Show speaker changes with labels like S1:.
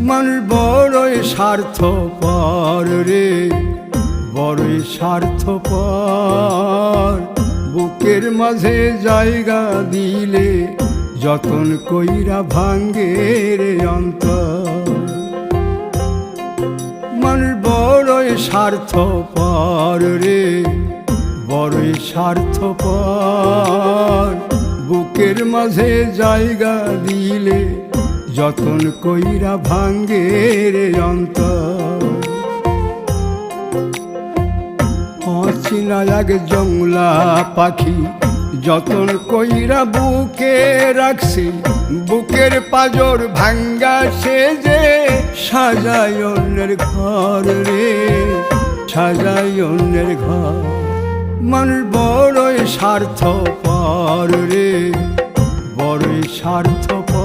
S1: মানুষ বড়ই স্বার্থপর রে, বড়ই স্বার্থপর। বুকের মাঝে জায়গা দিলে যতন কইরা ভাঙ্গে রে অন্তর। মানুষ বড়ই স্বার্থপর রে, বড়ই স্বার্থপর। বুকের মাঝে জায়গা দিলে যতন কইরা ভাঙ্গে রে অন্তর। অচিনা এক জংলা পাখি যতন কইরা বুকে রাখছি, বুকের পাজর ভাঙ্গা সে যে সাজায় অন্যের ঘর রে, সাজায় অন্যের ঘর। মানুষ বড়ই স্বার্থপর রে, বড়ই স্বার্থপর।